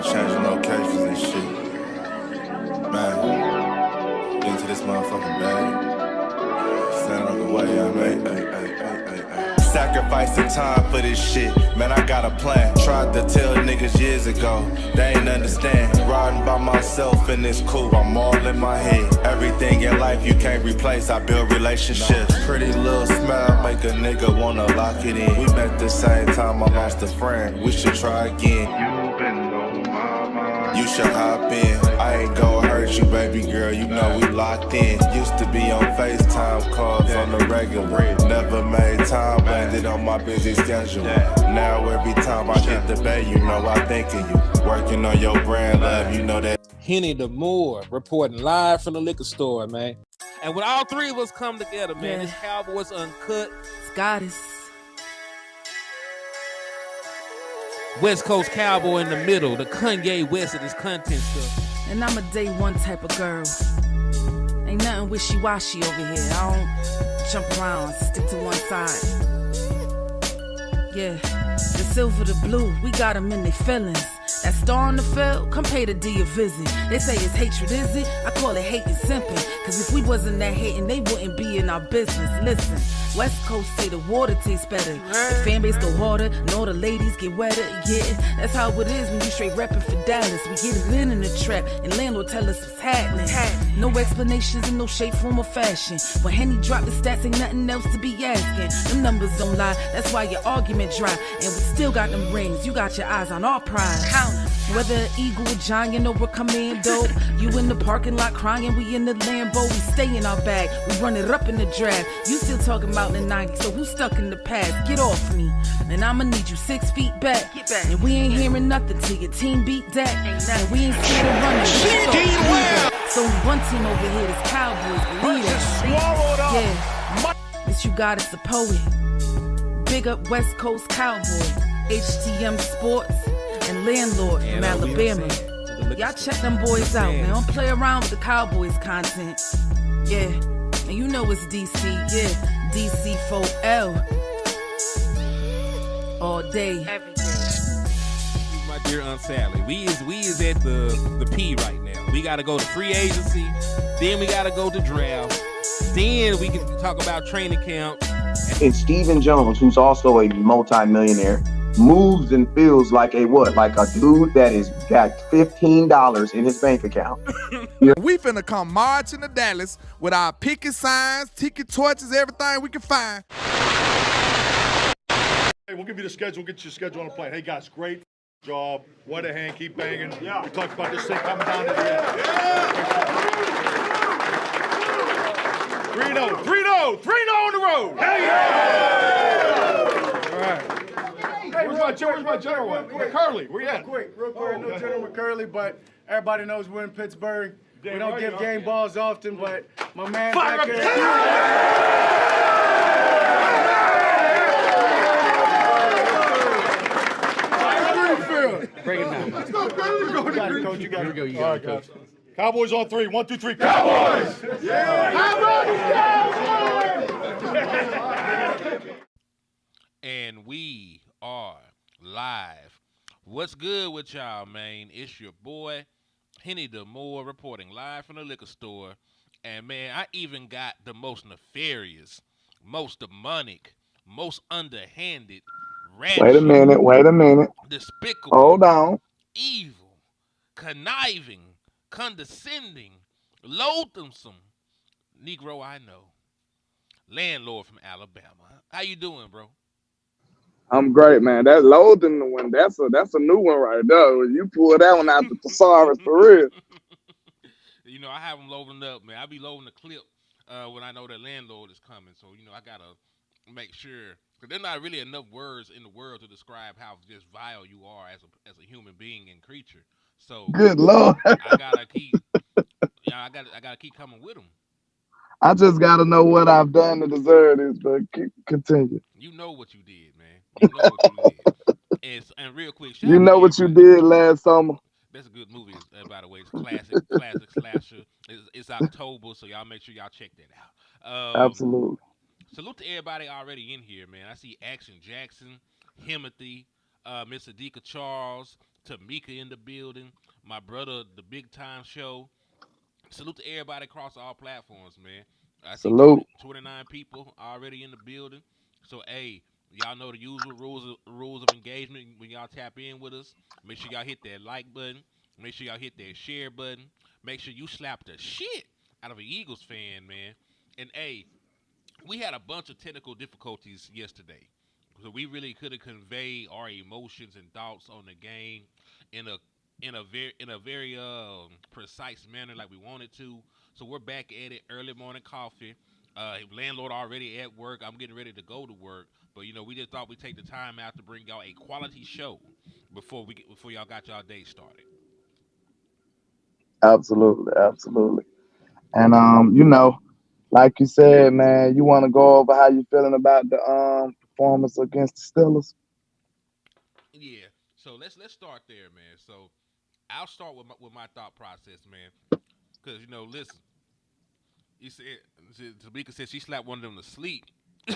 I'm changing locations and shit. Man, get into this motherfucking bag. Stand up the way, Sacrificing time for this shit. Man, I got a plan. Tried to tell niggas years ago. They ain't understand. Riding by myself and it's cool. I'm all in my head. Everything in life you can't replace. I build relationships. Pretty little smile make a nigga wanna lock it in. We met the same time I lost a friend. We should try again. You been on my mind. You should hop in. I ain't gonna hurt you, baby girl. You know we locked in. Used to be on FaceTime calls on the regular. Never made time, landed on my busy schedule. Now every time I hit the bay, you know I think of you. Working on your brand love, you know that. Hennythemoor reporting live from the liquor store, man. And when all three of us come together, man, it's Cowboys Uncut. Goddess. West Coast Cowboy in the middle, the Kanye West of this content stuff. And I'm a day one type of girl. Ain't nothing wishy-washy over here. I don't jump around, stick to one side. Yeah, the silver, the blue, we got them in their feelings. That star on the field, come pay the D a visit. They say it's hatred, is it? I call it hate and simping. Cause if we wasn't that hating, they wouldn't be in our business. Listen, West Coast say the water tastes better. The fan base go harder, and all the ladies get wetter. Yeah, that's how it is when you straight reppin' for Dallas. We get it in the trap, and landlord tell us what's happening. No explanations in no shape, form, or fashion. When Henny drop the stats, ain't nothing else to be asking. Them numbers don't lie, that's why your argument dry. And we still got them rings, you got your eyes on our prize. Whether an eagle, a giant, or a commando, you in the parking lot crying, we in the Lambo. We stay in our bag, we run it up in the draft. You still talking about the 90s, so who's stuck in the past? Get off me, and I'ma need you 6 feet back. And we ain't hearing nothing till your team beat Dak. And we ain't scared of running. It's only one team over here, it's Cowboys. Believe that. Yeah, this you got is the poet. Big up West Coast Cowboy, HTM Sports, and Landlord from Alabama. Y'all check them boys out, man. Don't play around with the Cowboys content. Yeah, and you know it's DC. Yeah, DC 4L. All day, every day. My dear Aunt Sally, we is at the P right now. We gotta go to free agency, then we gotta go to draft, then we can talk about training camp. And Stephen Jones, who's also a multi-millionaire, moves and feels like a what? Like a dude that is got $15 in his bank account. We finna come marching to Dallas with our picket signs, ticket torches, everything we can find. Hey, we'll give you the schedule, we'll get your schedule on the plane. Hey guys, great job. What a hand, keep banging. Yeah. We talked about this thing coming down to the end. Yeah. 3-0, 3-0, 3-0 on the road. Hey, yeah. All right. Hey, where's my general at? McCurley, where you at? Real quick, no General McCurley, but everybody knows we're in Pittsburgh. We don't give game balls often, but my man back there. Break it down. Let's go, You got it, coach. You got it, coach. Cowboys on 3. 1, 2, 3. Cowboys! Yeah! And we are live. What's good with y'all, man? It's your boy, Hennythemoor, reporting live from the liquor store. And, man, I even got the most nefarious, most demonic, most underhanded, ratchet, Wait a minute. despicable, Hold on. evil, conniving, condescending, loathsome Negro I know. Landlord from Alabama. How you doing, bro? I'm great, man. That loathing one, that's a new one right there. You pull that one out the thesaurus for real. You know, I have them loading up, man. I be loading the clip when I know that landlord is coming. So, you know, I got to make sure. Because there's not really enough words in the world to describe how just vile you are as a human being and creature. So, Good Lord. I gotta keep coming with them. I just got to know what I've done to deserve this, but continue. You know what you did, man. You know what you did. And real quick, You know what you did last summer? That's a good movie, by the way. It's classic slasher. It's October, so y'all make sure y'all check that out. Absolutely. Salute to everybody already in here, man. I see Action Jackson, Himothy, Miss Adika Charles, Tamika in the building. My brother, the Big Time Show. Salute to everybody across all platforms, man. I see Salute. 29 people already in the building. So, hey, y'all know the usual rules of engagement when y'all tap in with us. Make sure y'all hit that like button. Make sure y'all hit that share button. Make sure you slap the shit out of an Eagles fan, man. And, hey, we had a bunch of technical difficulties yesterday. So we really couldn't convey our emotions and thoughts on the game in a very precise manner like we wanted to. So we're back at it. Early morning coffee. Landlord already at work. I'm getting ready to go to work. But we just thought we'd take the time out to bring y'all a quality show before y'all got y'all day started. Absolutely, absolutely. And like you said, man, you want to go over how you feeling about the performance against the Steelers? Yeah. So let's start there, man. So I'll start with my thought process, man. Because listen, Tamika said she slapped one of them to sleep. She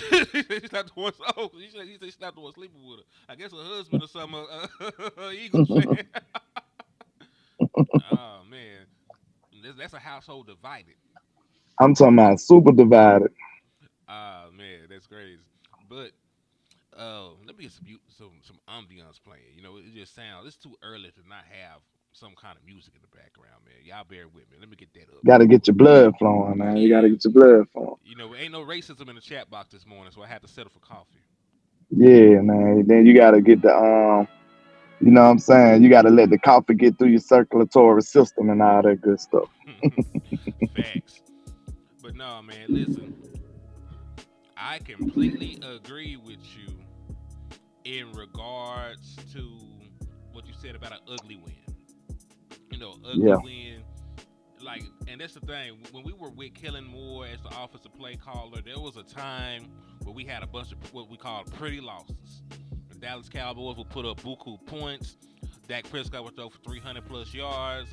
slapped the one. Oh, he said she slapped the one sleeping with her. I guess her husband or something. Eagles fan. Oh man, that's a household divided. I'm talking about super divided. Ah man, that's crazy. But let me get some ambiance playing. It just sounds. It's too early to not have some kind of music in the background, man. Y'all bear with me. Let me get that up. Got to get your blood flowing, man. You got to get your blood flowing. Ain't no racism in the chat box this morning, so I had to settle for coffee. Yeah, man. Then you got to get the you know what I'm saying? You got to let the coffee get through your circulatory system and all that good stuff. Facts. But no, man, listen. I completely agree with you in regards to what you said about an ugly win. Ugly win. Like, and that's the thing. When we were with Kellen Moore as the offensive play caller, there was a time where we had a bunch of what we call pretty losses. The Dallas Cowboys would put up buku points. Dak Prescott would throw for 300-plus yards,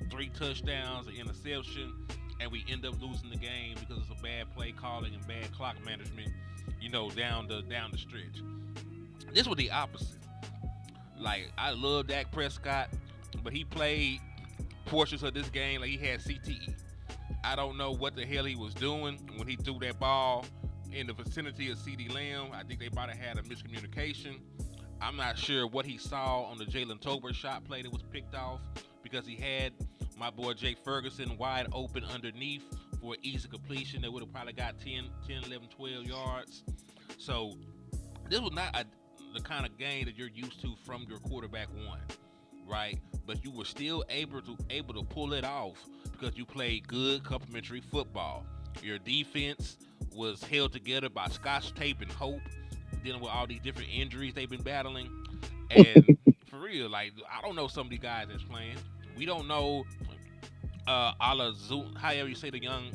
3 touchdowns, an interception, and we end up losing the game because of some bad play calling and bad clock management, down the stretch. This was the opposite. Like, I love Dak Prescott, but he played portions of this game like he had CTE. I don't know what the hell he was doing when he threw that ball in the vicinity of CeeDee Lamb. I think they might have had a miscommunication. I'm not sure what he saw on the Jalen Tolbert shot play that was picked off because he had my boy Jake Ferguson wide open underneath for an easy completion that would have probably got 10, 11, 12 yards. So this was not the kind of game that you're used to from your quarterback one, right? But you were still able to pull it off because you played good complementary football. Your defense was held together by scotch tape and hope, dealing with all these different injuries they've been battling. And for real, like, I don't know some of these guys that's playing. We don't know however you say the young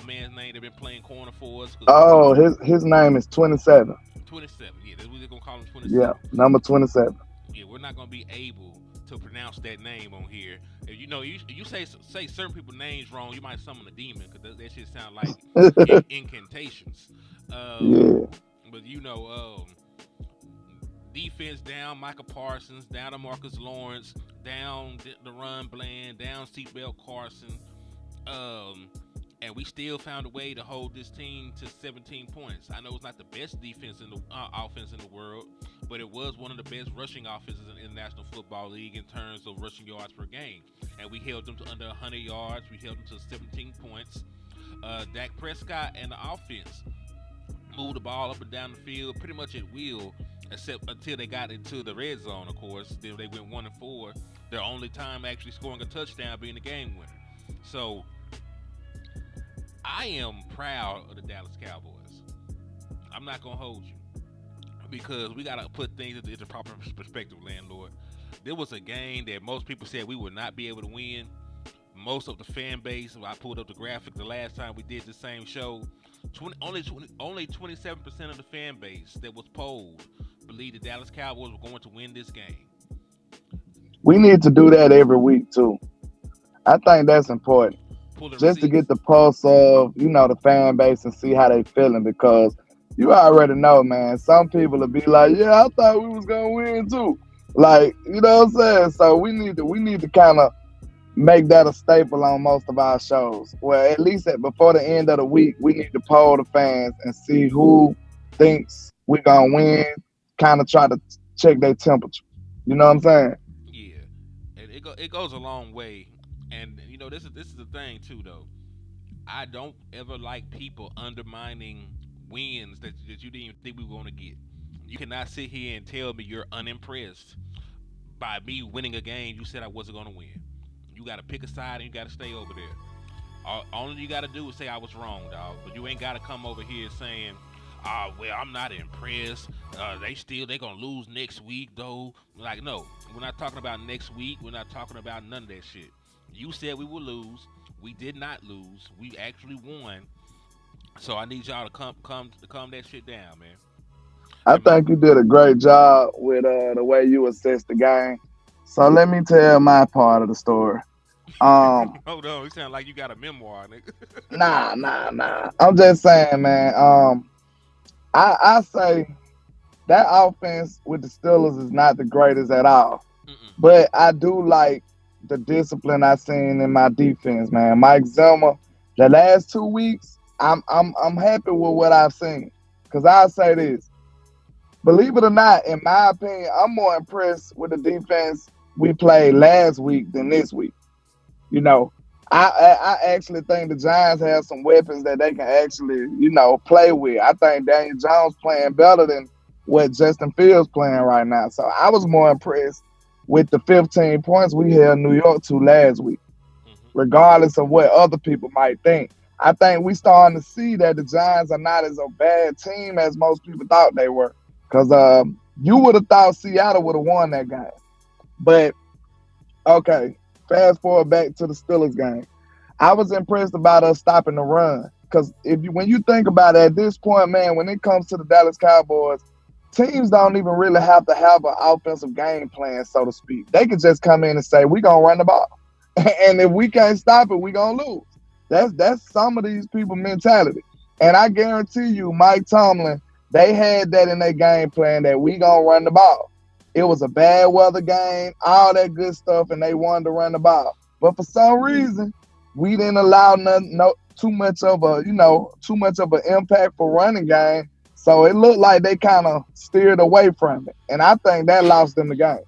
man's name. They've been playing corner for us. Oh, his name is 27. 27, yeah. We're just gonna call him 27. Yeah, number 27. Yeah, we're not gonna be able to pronounce that name on here. If you say certain people's names wrong, you might summon a demon because that shit sound like incantations. Yeah. But defense down Micah Parsons, down to Marcus Lawrence, down the run Bland, down Seatbelt Carson, and we still found a way to hold this team to 17 points. I know it's not the best defense in the offense in the world, but it was one of the best rushing offenses in the National Football League in terms of rushing yards per game. And we held them to under 100 yards. We held them to 17 points. Dak Prescott and the offense moved the ball up and down the field pretty much at will, except until they got into the red zone, of course. Then they went 1-4. Their only time actually scoring a touchdown being the game winner. So I am proud of the Dallas Cowboys. I'm not going to hold you because we got to put things into proper perspective, landlord. There was a game that most people said we would not be able to win. Most of the fan base, I pulled up the graphic the last time we did the same show, only 27% of the fan base that was polled believed the Dallas Cowboys were going to win this game. We need to do that every week, too. I think that's important. Just to get the pulse of, the fan base and see how they feeling, because you already know, man, some people will be like, yeah, I thought we was going to win too. Like, you know what I'm saying? So we need to kind of make that a staple on most of our shows. Well, at least before the end of the week, we need to poll the fans and see who thinks we're gonna win. Kind of try to check their temperature. You know what I'm saying? Yeah, and it goes a long way. And this is the thing too though. I don't ever like people undermining wins that you didn't even think we were going to get. You cannot sit here and tell me you're unimpressed by me winning a game you said I wasn't going to win. You got to pick a side and you got to stay over there. All you got to do is say I was wrong, dog. But you ain't got to come over here saying, well, I'm not impressed. They gonna lose next week though. Like, no, we're not talking about next week. We're not talking about none of that shit. You said we would lose. We did not lose. We actually won. So I need y'all to calm that shit down, man. I think you did a great job with the way you assessed the game. So let me tell my part of the story. Hold on, it sounds like you got a memoir, nigga. Nah. I'm just saying, man. I say that offense with the Steelers is not the greatest at all. But I do like the discipline I seen in my defense, man. Mike Zimmer, the last 2 weeks, I'm happy with what I've seen. Cause I'll say this. Believe it or not, in my opinion, I'm more impressed with the defense we played last week than this week. You know, I actually think the Giants have some weapons that they can actually, play with. I think Daniel Jones playing better than what Justin Fields playing right now. So I was more impressed with the 15 points we held New York to last week, regardless of what other people might think. I think we starting to see that the Giants are not as a bad team as most people thought they were. Because you would have thought Seattle would have won that game. But, okay, fast forward back to the Steelers game. I was impressed about us stopping the run. Because when you think about it, at this point, man, when it comes to the Dallas Cowboys, teams don't even really have to have an offensive game plan, so to speak. They could just come in and say, we're going to run the ball. And if we can't stop it, we're going to lose. That's some of these people's mentality. And I guarantee you, Mike Tomlin, they had that in their game plan that we going to run the ball. It was a bad weather game, all that good stuff, and they wanted to run the ball. But for some reason, we didn't allow too much of an impactful running game. So it looked like they kind of steered away from it. And I think that lost them the game.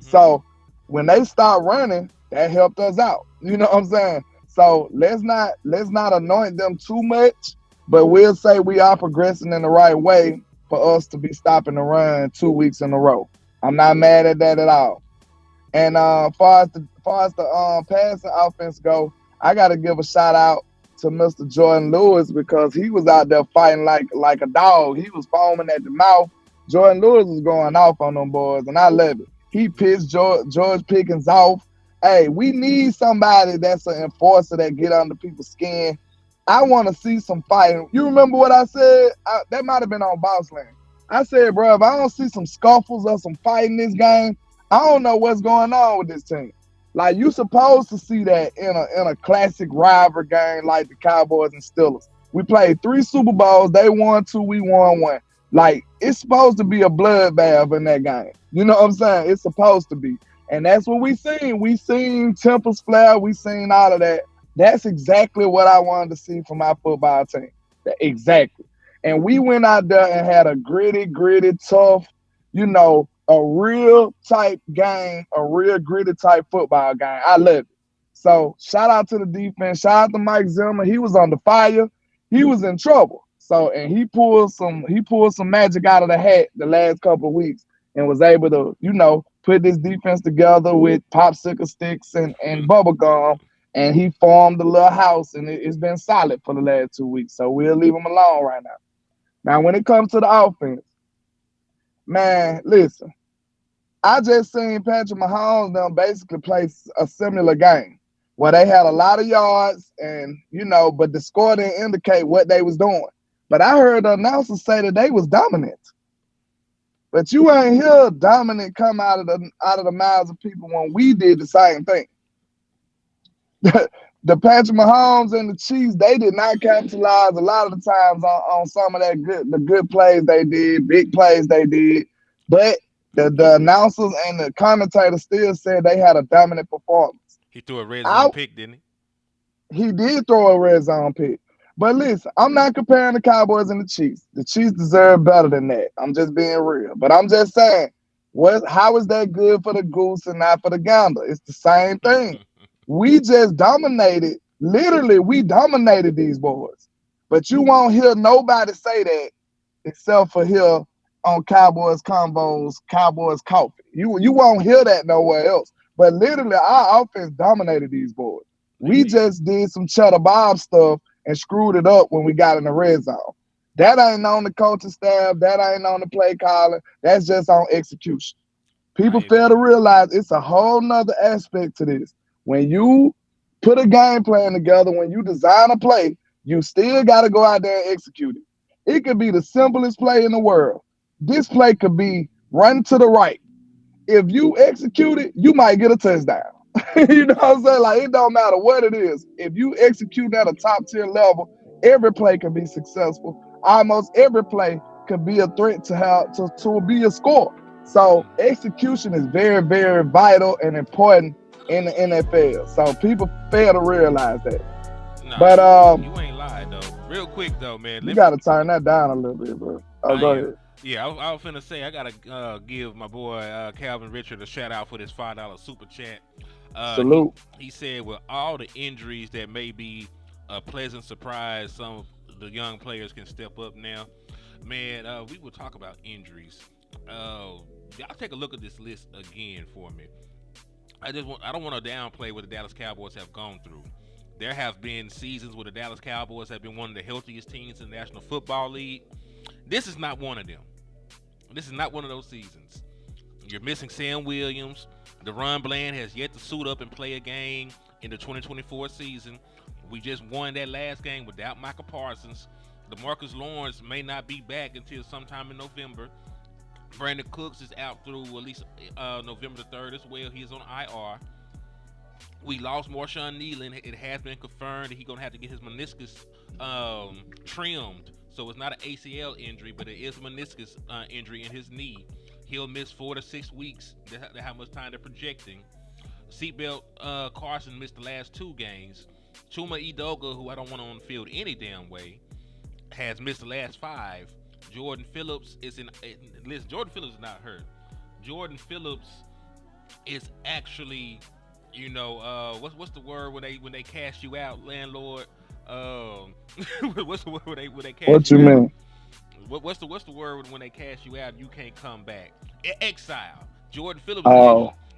So when they start running, that helped us out. You know what I'm saying? So let's not anoint them too much, but we'll say we are progressing in the right way for us to be stopping the run 2 weeks in a row. I'm not mad at that at all. And far as the passing offense go, I got to give a shout out to Mr. Jordan Lewis because he was out there fighting like a dog. He was foaming at the mouth. Jordan Lewis was going off on them boys, and I love it. He pissed George Pickens off. Hey, we need somebody that's an enforcer that get under people's skin. I want to see some fighting. You remember what I said? That might have been on Bossland. I said, bro, if I don't see some scuffles or some fighting this game, I don't know what's going on with this team. Like, you supposed to see that in a classic rival game like the Cowboys and Steelers. We played 3 Super Bowls. They won 2. We won 1. Like, it's supposed to be a bloodbath in that game. You know what I'm saying? It's supposed to be. And that's what we seen. We seen tempers flare. We seen all of that. That's exactly what I wanted to see from our football team. Exactly. And we went out there and had a gritty, tough, a real type game, a real gritty type football game. I love it. So shout out to the defense. Shout out to Mike Zimmer. He was on the fire. He was in trouble. So, and he pulled some magic out of the hat the last couple of weeks and was able to, put this defense together with popsicle sticks and bubble gum. And he formed a little house, and it's been solid for the last 2 weeks. So we'll leave him alone right now. Now, when it comes to the offense, man, listen. I just seen Patrick Mahomes them basically play a similar game where they had a lot of yards and, but the score didn't indicate what they was doing. But I heard the announcers say that they was dominant. But you ain't hear dominant come out of the mouths of people when we did the same thing. The Patrick Mahomes and the Chiefs, they did not capitalize a lot of the times on some of the good plays they did, big plays they did. But The announcers and the commentators still said they had a dominant performance. He threw a red zone pick, didn't he? He did throw a red zone pick. But listen, I'm not comparing the Cowboys and the Chiefs. The Chiefs deserve better than that. I'm just being real. But I'm just saying, how is that good for the goose and not for the gander? It's the same thing. We just dominated. Literally, we dominated these boys. But you won't hear nobody say that except for here on Cowboys Convos, Cowboys Coffee. You won't hear that nowhere else. But literally, our offense dominated these boys. We just did some Cheddar Bob stuff and screwed it up when we got in the red zone. That ain't on the coaching staff. That ain't on the play calling. That's just on execution. People fail to realize it's a whole nother aspect to this. When you put a game plan together, when you design a play, you still got to go out there and execute it. It could be the simplest play in the world. This play could be run to the right. If you execute it, you might get a touchdown. You know what I'm saying? Like, it don't matter what it is. If you execute at a top tier level, every play can be successful. Almost every play could be a threat to be a score. So execution is very, very vital and important in the NFL. So people fail to realize that. Nah, but you ain't lying though. Real quick though, man. You gotta turn that down a little bit, bro. Go ahead. Yeah, I was finna say I gotta give my boy Calvin Richard a shout out for this $5 super chat. Salute. He said, with all the injuries that may be a pleasant surprise, some of the young players can step up now. Man, we will talk about injuries. Y'all take a look at this list again for me. I don't want to downplay what the Dallas Cowboys have gone through. There have been seasons where the Dallas Cowboys have been one of the healthiest teams in the National Football League. This is not one of them. This is not one of those seasons. You're missing Sam Williams. DeRon Bland has yet to suit up and play a game in the 2024 season. We just won that last game without Micah Parsons. DeMarcus Lawrence may not be back until sometime in November. Brandon Cooks is out through at least November the 3rd as well. He is on IR. We lost Marshawn Nealon. It has been confirmed that he's going to have to get his meniscus trimmed. So it's not an ACL injury, but it is a meniscus injury in his knee. He'll miss 4 to 6 weeks. That's how much time they're projecting. Seatbelt Carson missed the last 2 games. Chuma Edoga, who I don't want on the field any damn way, has missed the last 5. Jordan Phillips is listen, Jordan Phillips is not hurt. Jordan Phillips is actually, what's the word when they cash you out, landlord? What's the word when they cash what you you out? mean? What's the word when they cash you out and you can't come back? Exile. Jordan Phillips.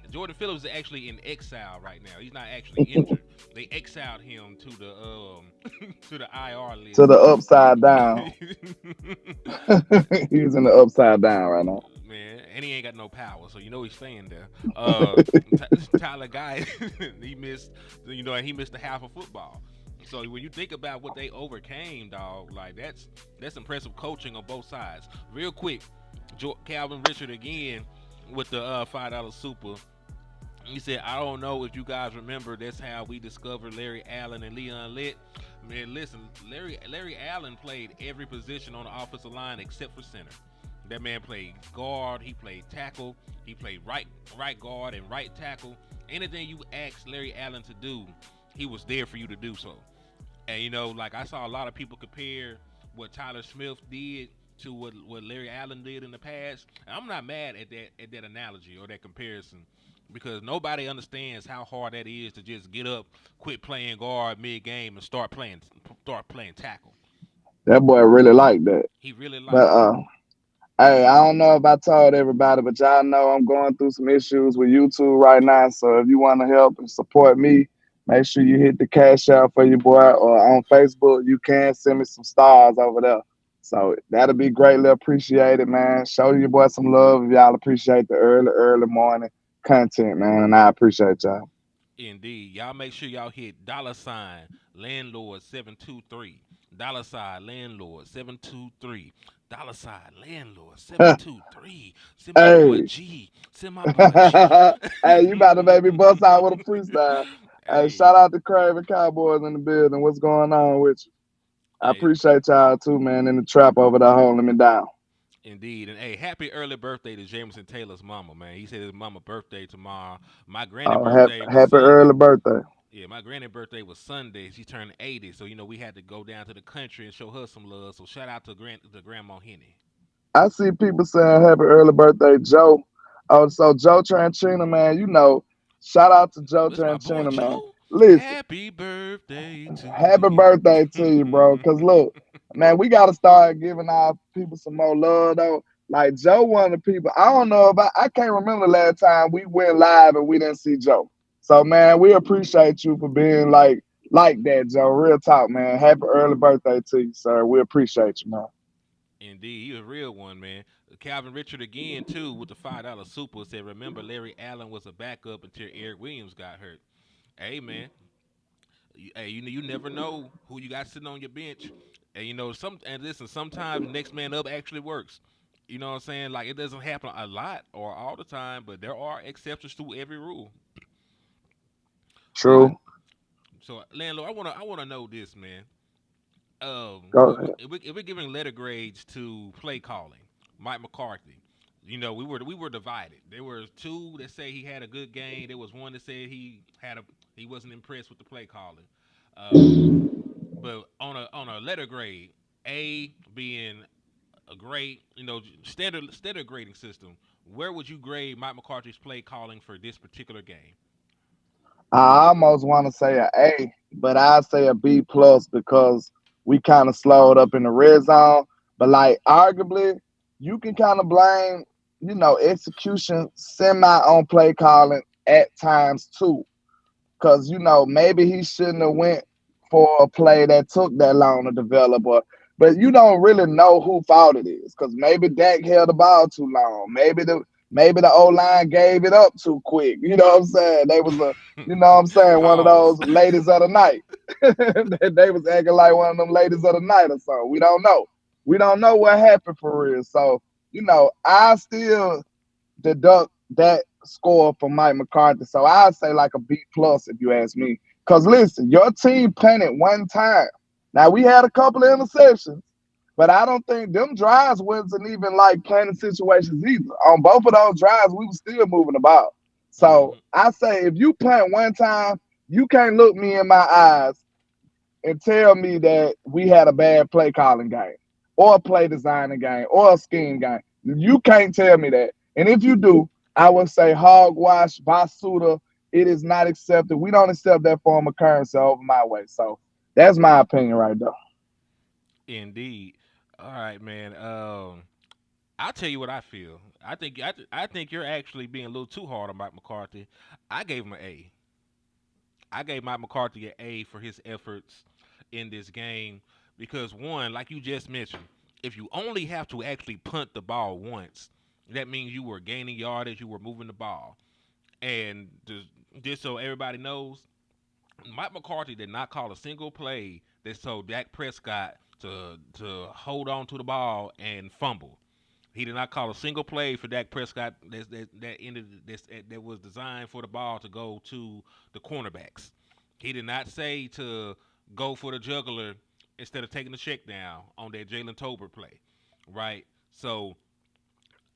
Jordan Phillips is actually in exile right now. He's not actually injured. They exiled him to the IR list. To the upside down. He's in the upside down right now. Man, and he ain't got no power, so he's staying there. Tyler Guy, he missed the half of football. So when you think about what they overcame, dog, like that's impressive coaching on both sides. Real quick, Calvin Richard again with the $5 super. He said, I don't know if you guys remember, that's how we discovered Larry Allen and Leon Litt. Man, listen, Larry Allen played every position on the offensive line except for center. That man played guard, he played tackle, he played right guard and right tackle. Anything you asked Larry Allen to do, he was there for you to do so. And I saw a lot of people compare what Tyler Smith did to what Larry Allen did in the past. And I'm not mad at that analogy or that comparison, because nobody understands how hard that is to just get up, quit playing guard mid-game, and start playing tackle. That boy really liked that. He really liked that. Hey, I don't know if I told everybody, but y'all know I'm going through some issues with YouTube right now. So if you want to help and support me, make sure you hit the cash out for your boy, or on Facebook, you can send me some stars over there. So that'll be greatly appreciated, man. Show your boy some love if y'all appreciate the early morning content, man, and I appreciate y'all. Indeed. Y'all make sure y'all hit $landlord723. $landlord723. $landlord723. Send my boy G. Send my boy G. Hey, you about to make me bust out with a freestyle. Hey, shout out to Craven Cowboys in the building. What's going on with you? I appreciate y'all too, man, in the trap over there holding me down. Indeed. And hey, happy early birthday to Jameson Taylor's mama, man. He said his mama birthday tomorrow. My granny Oh, birthday was happy Sunday. early birthday. Yeah, my granny birthday was Sunday. She turned 80, so we had to go down to the country and show her some love. So shout out to Grandma Henny. I see people saying happy early birthday, Joe. Oh, so Joe Tranchina, man, shout out to Joe This my boy Tranchina, man. Joe. Listen, Happy birthday to happy you. birthday to you, bro. Cause look, man, we gotta start giving our people some more love though. Like Joe, one of the people. I don't know about. I can't remember the last time we went live and we didn't see Joe. So man, we appreciate you for being like that, Joe. Real talk, man. Happy early birthday to you, sir. We appreciate you, man. Indeed, he was a real one, man. Calvin Richard again too with the $5 super said, "Remember, Larry Allen was a backup until Eric Williams got hurt." Hey, man. Hey, you never know who you got sitting on your bench, and listen, sometimes next man up actually works. You know what I'm saying? Like it doesn't happen a lot or all the time, but there are exceptions to every rule. But True. so landlord, I wanna know this, man. Go ahead. If we're giving letter grades to play calling, Mike McCarthy, we were divided. There were two that say he had a good game. There was one that said he wasn't impressed with the play calling. Um, but on a letter grade, A being a great, standard grading system. Where would you grade Mike McCarthy's play calling for this particular game? I almost want to say a A, but I say a B plus because we kind of slowed up in the red zone. But like arguably, you can kind of blame, execution semi on play calling at times too. Cause maybe he shouldn't have went for a play that took that long to develop, but you don't really know who fault it is. Cause maybe Dak held the ball too long. Maybe the O line gave it up too quick. You know what I'm saying? They was one of Pause. those ladies of the night. They was acting like one of them ladies of the night or something. We don't know. We don't know what happened for real. So, I still deduct that score from Mike McCarthy. So I'd say like a B plus if you ask me. Because listen, your team punted one time. Now we had a couple of interceptions, but I don't think them drives wasn't even like planning situations either. On both of those drives, we were still moving the ball. So Hmm. I say if you punt one time, you can't look me in my eyes and tell me that we had a bad play calling game or a play designing game or a scheme game. You can't tell me that. And if you do, I would say hogwash, basuda, it is not accepted. We don't accept that form of currency over my way. So that's my opinion right there. Indeed. All right, man. I'll tell you what I feel. I think you're actually being a little too hard on Mike McCarthy. I gave him an A. I gave Mike McCarthy an A for his efforts in this game because one, like you just mentioned, if you only have to actually punt the ball once, that means you were gaining yardage, you were moving the ball, and just so everybody knows, Mike McCarthy did not call a single play that told Dak Prescott to hold on to the ball and fumble. He did not call a single play for Dak Prescott that was designed for the ball to go to the cornerbacks. He did not say to go for the juggler instead of taking the check down on that Jalen Tolbert play, right? So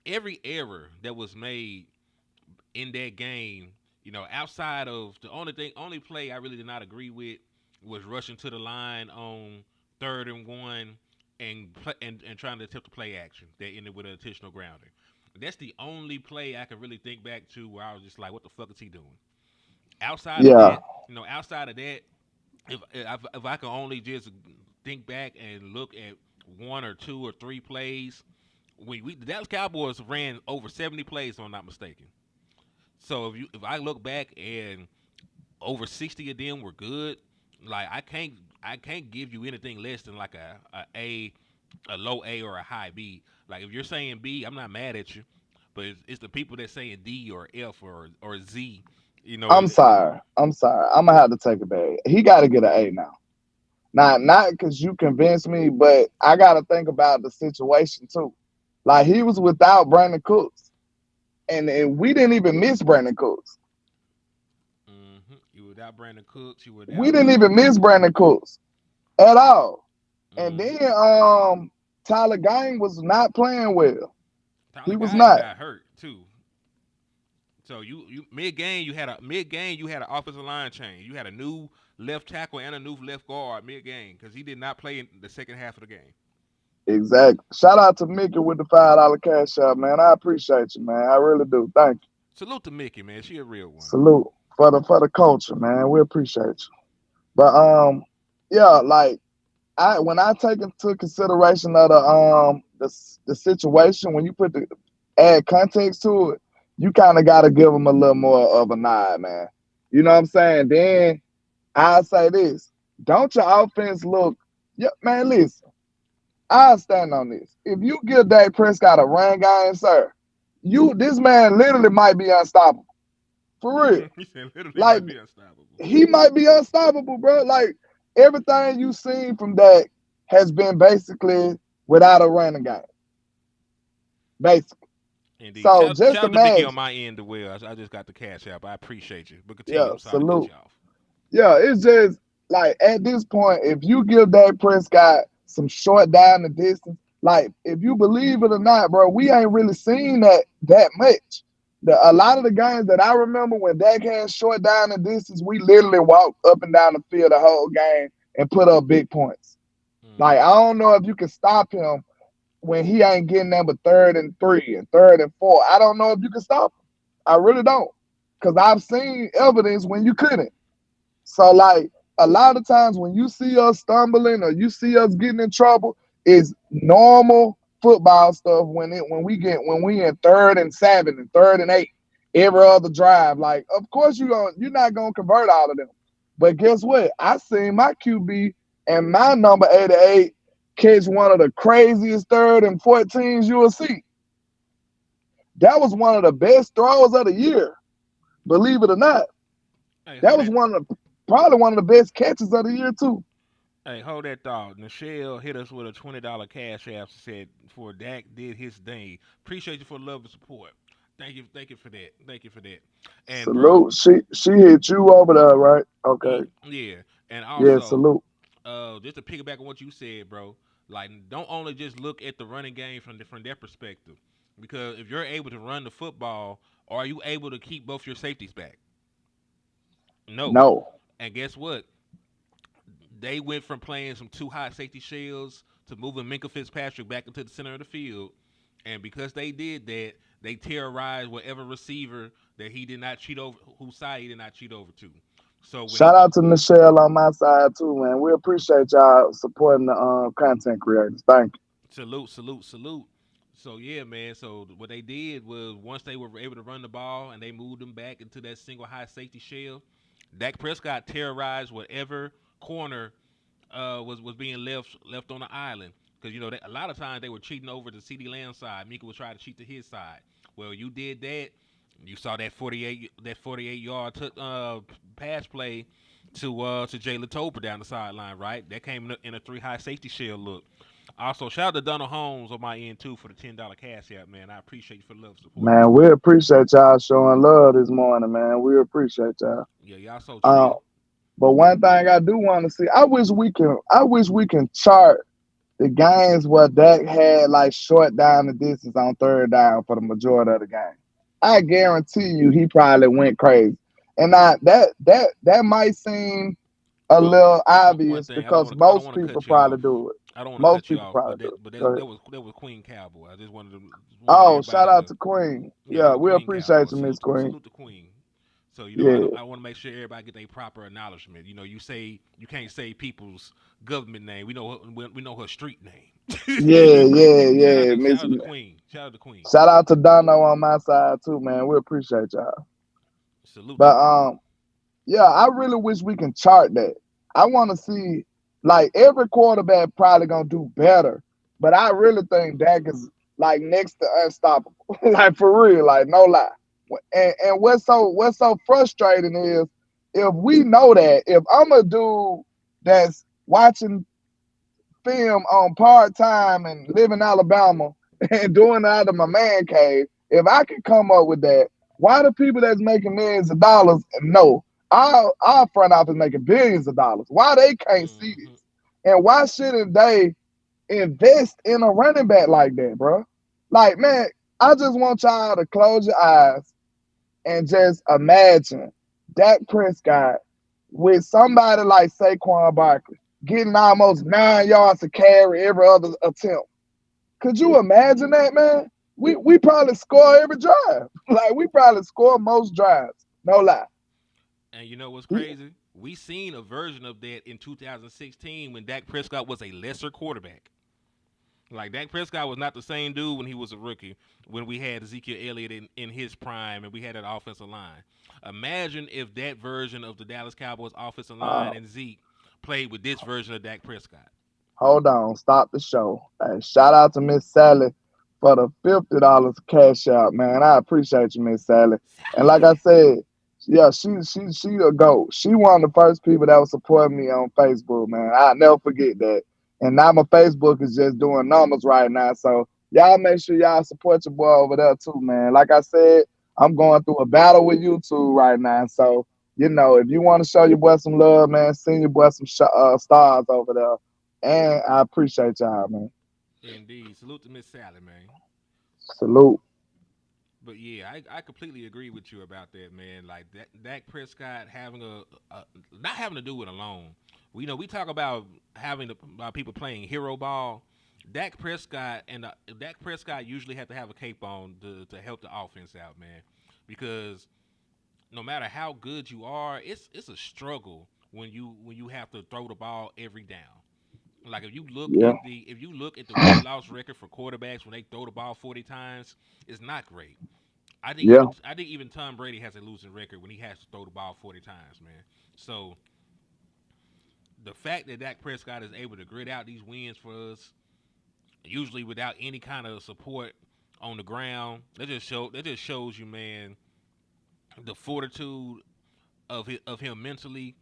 every error that was made in that game, outside of only play I really did not agree with was rushing to the line on 3rd and 1 and trying to attempt to play action that ended with an intentional grounder. That's the only play I can really think back to where I was just like, what the fuck is he doing? Outside of Yeah. that, if I can only just think back and look at one or two or three plays, the Dallas Cowboys ran over 70 plays, if I'm not mistaken. So if I look back and over 60 of them were good, like I can't give you anything less than like a low A or a high B. Like if you're saying B, I'm not mad at you, but it's the people that saying D or F or Z. You know, I'm sorry. I'm sorry. I'm gonna have to take it back. He gotta get an A now. Not because you convinced me, but I gotta think about the situation too. Like he was without Brandon Cooks. And we didn't even miss Brandon Cooks. you without Brandon Cooks, you We without. didn't even miss Brandon Cooks at all. And hmm then Tyler Gang was not playing well. He was Guy not. got hurt too. So you mid game you had an offensive line change. You had a new left tackle and a new left guard mid game because he did not play in the second half of the game. Exactly. Shout out to Mickey with the $5 cash out, man. I appreciate you, man. I really do. Thank you. Salute to Mickey, man. She a real one. Salute for the culture, man. We appreciate you. But yeah, like when I take into consideration of the situation, when you add context to it, you kind of got to give them a little more of a nod, man. You know what I'm saying? Then I'll say this: don't your offense look? Yeah, man. Listen, I'll stand on this. If you give Dak Prescott a run game, sir, this man literally might be unstoppable. For real. He said literally like, might be unstoppable. He might be unstoppable, bro. Like, everything you've seen from Dak has been basically without a running game. Basically. Indeed. So shout just out to imagine. Mickey on my end as well. I just got the cash app. I appreciate you. But continue. I'm sorry to cut you off. Yeah, it's just like at this point, if you give Dak Prescott some short down the distance, like if you believe it or not, bro, we ain't really seen that much. A lot of the games that I remember when Dak had short down the distance, we literally walked up and down the field the whole game and put up big points. Like, I don't know if you can stop him when he ain't getting number 3rd and 3 and 3rd and 4. I don't know if you can stop him. I really don't. Because I've seen evidence when you couldn't. So, like, a lot of times when you see us stumbling or you see us getting in trouble, it's normal football stuff when we in 3rd and 7 and 3rd and 8 every other drive. Like, of course you're not gonna convert all of them. But guess what? I seen my QB and my number 88 catch one of the craziest 3rd and 14s you will see. That was one of the best throws of the year. Believe it or not. Hey, that was probably one of the best catches of the year too. Hey, hold that thought. Nichelle hit us with a $20 cash app. Said for Dak did his thing. Appreciate you for the love and support. Thank you for that. And salute. Bro, she hit you over there, right? Okay. Yeah, and also yeah, salute. Just to piggyback on what you said, bro. Like, don't only just look at the running game from that perspective, because if you're able to run the football, are you able to keep both your safeties back? No. And guess what? They went from playing some 2 high safety shells to moving Minkah Fitzpatrick back into the center of the field. And because they did that, they terrorized whatever receiver that he did not cheat over, whose side he did not cheat over to. So shout out to Nichelle on my side too, man. We appreciate y'all supporting the content creators. Thank you. Salute. So yeah, man. So what they did was once they were able to run the ball and they moved them back into that single high safety shell, Dak Prescott terrorized whatever corner was being left on the island, because a lot of times they were cheating over to CeeDee Lamb's side. Mika would try to cheat to his side. Well, you did that. You saw that 48-yard pass play to Jalen Tolbert down the sideline, right? That came in a 3 high safety shell look. Also, shout out to Donald Holmes on my end too for the $10 cash app, man. I appreciate you for the love and support. Man, we appreciate y'all showing love this morning, man. We appreciate y'all. Yeah, y'all so true. But one thing I do want to see, I wish we can chart the games where Dak had like short down the distance on 3rd down for the majority of the game. I guarantee you he probably went crazy. And that might seem a little obvious because most people probably do it. I don't want to cut you off, but that was Queen Cowboy. I just wanted to. Shout out to Queen. Yeah, we appreciate you, Miss Queen. Salute to Queen. So I want to make sure everybody get their proper acknowledgement. You say you can't say people's government name. We know her street name. Yeah. Shout out to Queen. Shout out to Dono on my side too, man. We appreciate y'all. Salute. But yeah, I really wish we can chart that. I want to see, like, every quarterback probably gonna do better, but I really think Dak is like next to unstoppable. Like, for real, like, no lie. And what's so frustrating is if we know that, if I'm a dude that's watching film on part-time and live in Alabama and doing it out of my man cave, if I can come up with that, why the people that's making millions of dollars know our front office making billions of dollars? Why they can't see this? And why shouldn't they invest in a running back like that, bro. Like, man, I just want y'all to close your eyes and just imagine Dak Prescott with somebody like Saquon Barkley getting almost 9 yards to carry every other attempt. Could you imagine that, man? We probably score every drive. Like, we probably score most drives. No lie. And you know what's crazy? We seen a version of that in 2016 when Dak Prescott was a lesser quarterback. Like, Dak Prescott was not the same dude when he was a rookie, when we had Ezekiel Elliott in his prime and we had that offensive line. Imagine if that version of the Dallas Cowboys offensive line and Zeke played with this version of Dak Prescott. Hold on. Stop the show. Hey, shout out to Miss Sally for the $50 cash out, man. I appreciate you, Miss Sally. And like I said, yeah, she a goat. She one of the first people that was supporting me on Facebook, man. I'll never forget that. And now my Facebook is just doing numbers right now. So y'all make sure y'all support your boy over there too, man. Like I said, I'm going through a battle with YouTube right now. So, you know, if you want to show your boy some love, man, send your boy some stars over there. And I appreciate y'all, man. Indeed. Salute to Miss Sally, man. Salute. But yeah, I completely agree with you about that, man. Like that Dak Prescott having not having to do it alone. We know we talk about about people playing hero ball. Dak Prescott usually have to have a cape on to help the offense out, man. Because no matter how good you are, it's a struggle when you have to throw the ball every down. Like if you look at the win-loss record for quarterbacks when they throw the ball 40 times, it's not great. I think even Tom Brady has a losing record when he has to throw the ball 40 times, man. So the fact that Dak Prescott is able to grit out these wins for us, usually without any kind of support on the ground, that just shows you, man, the fortitude of him mentally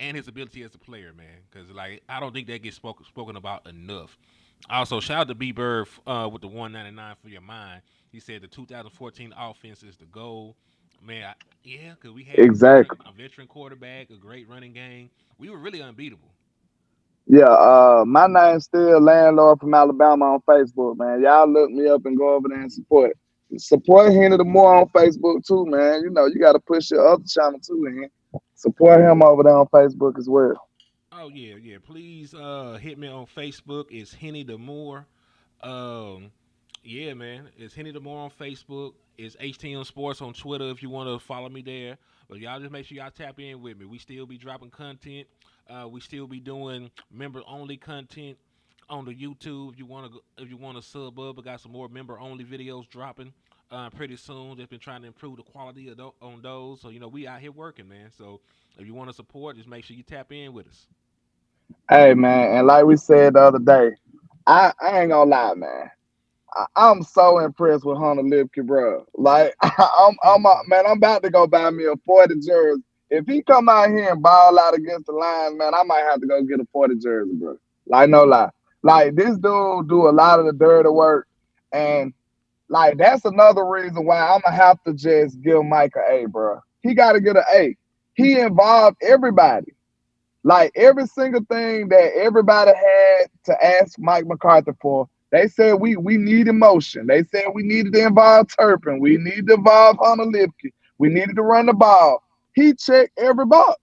and his ability as a player, man. Because like I don't think that gets spoken about enough. Also, shout out to B Bird with the 199 for your mind. He said the 2014 offense is the goal. Man, because we had a veteran quarterback, a great running game. We were really unbeatable. Yeah, my name's still Landlord from Alabama on Facebook, man. Y'all look me up and go over there and support it. Support Hennythemoor on Facebook too, man. You know, you got to push your other channel too, man. Support him over there on Facebook as well. Oh yeah. Please hit me on Facebook. It's Hennythemoor. Yeah, man. It's Hennythemoor on Facebook. It's HTM Sports on Twitter if you want to follow me there. But y'all just make sure y'all tap in with me. We still be dropping content. We still be doing member only content on the YouTube. If you want to sub up, we got some more member only videos dropping pretty soon. They've been trying to improve the quality on those. So we out here working, man. So if you want to support, just make sure you tap in with us. Hey, man, and like we said the other day, I ain't gonna lie, man. I'm so impressed with Hunter Lipke, bro. Like, I'm about to go buy me a 40 jersey. If he come out here and ball out against the Lions, man, I might have to go get a 40 jersey, bro. Like, no lie. Like, this dude do a lot of the dirty work, and like that's another reason why I'm gonna have to just give Mike an A, bro. He got to get an A. He involved everybody. Like every single thing that everybody had to ask Mike McCarthy for, they said we need emotion. They said we needed to involve Turpin. We needed to involve Hunter Lipke. We needed to run the ball. He checked every box.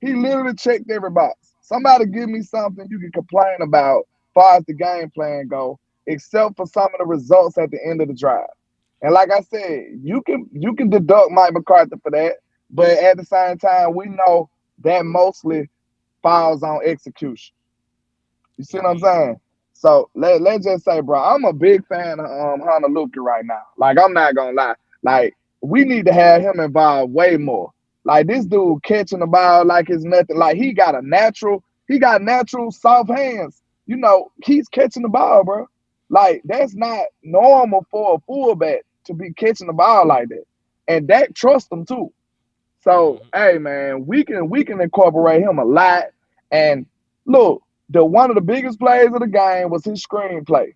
He literally checked every box. Somebody give me something you can complain about as far as the game plan go, except for some of the results at the end of the drive. And like I said, you can deduct Mike McCarthy for that, but at the same time, we know that mostly falls on execution. You see what I'm saying? So let's just say, bro, I'm a big fan of Hunter Lipke right now. Like, I'm not gonna lie. Like, we need to have him involved way more. Like, this dude catching the ball like it's nothing. Like, he got natural soft hands. He's catching the ball, bro. Like, that's not normal for a fullback to be catching the ball like that. And Dak trusts him too. So, hey, man, we can incorporate him a lot. And look, one of the biggest plays of the game was his screenplay.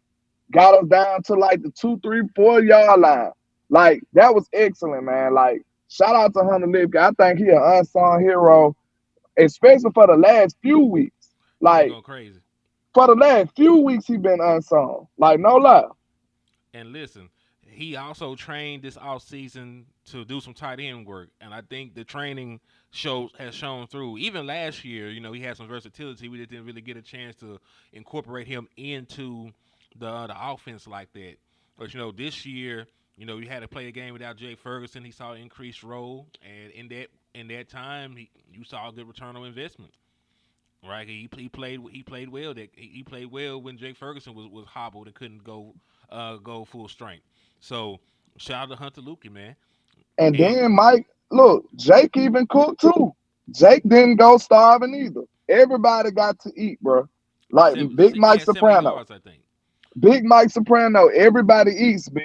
Got us down to like the 2, 3, 4 yard line. Like, that was excellent, man. Like, shout out to Hunter Lipke. I think he an unsung hero, especially for the last few weeks. Like, going crazy. for the last few weeks he been unsung. Like no lie. And listen, he also trained this off season to do some tight end work, and I think the training has shown through. Even last year, he had some versatility. We didn't really get a chance to incorporate him into the offense like that. But this year, you had to play a game without Jake Ferguson. He saw an increased role, and in that time, you saw a good return on investment. Right, he played well. He played well when Jake Ferguson was hobbled and couldn't go full strength. So shout out to Hunter Luke, man. And then Mike, look, Jake even cooked too. Jake didn't go starving either. Everybody got to eat, bro. Like Big Mike Soprano. Yards, I think. Big Mike Soprano. Everybody eats, B.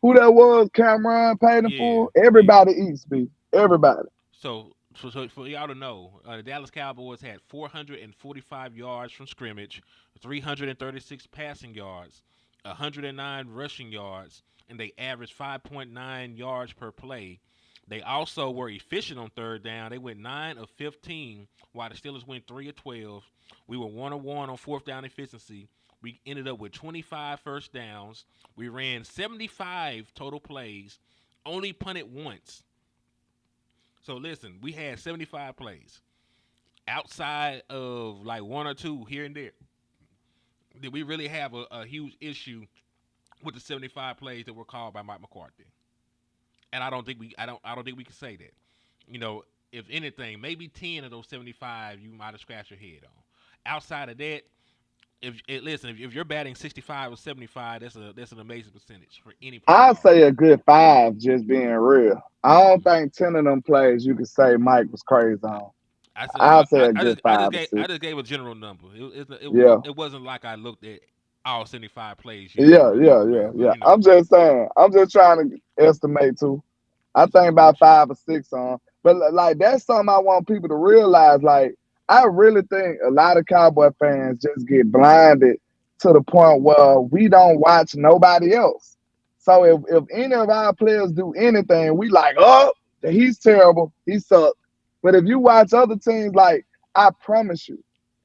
Who that was? Cameron paid him for. Everybody eats, B. Everybody. So for y'all to know, the Dallas Cowboys had 445 yards from scrimmage, 336 passing yards, 109 rushing yards, and they averaged 5.9 yards per play. They also were efficient on third down. They went 9 of 15, while the Steelers went 3 of 12. We were 1 of 1 on fourth down efficiency. We ended up with 25 first downs. We ran 75 total plays, only punted once. So listen, we had 75 plays. Outside of like 1 or 2 here and there, did we really have a huge issue with the 75 plays that were called by Mike McCarthy? And I don't think we can say that. If anything, maybe 10 of those 75 you might have scratched your head on. Outside of that, if you're batting 65 or 75, that's an amazing percentage for any player. I'll say a good 5, just being real. I don't think 10 of them plays you could say Mike was crazy on. I'll say a good 5. I just gave a general number. It wasn't like I looked at all 75 plays. Yeah. I'm just saying. I'm just trying to estimate too. I think about 5 or 6 on. But like that's something I want people to realize. Like I really think a lot of Cowboy fans just get blinded to the point where we don't watch nobody else. So if any of our players do anything, we like, oh, he's terrible. He sucks. But if you watch other teams, like I promise you,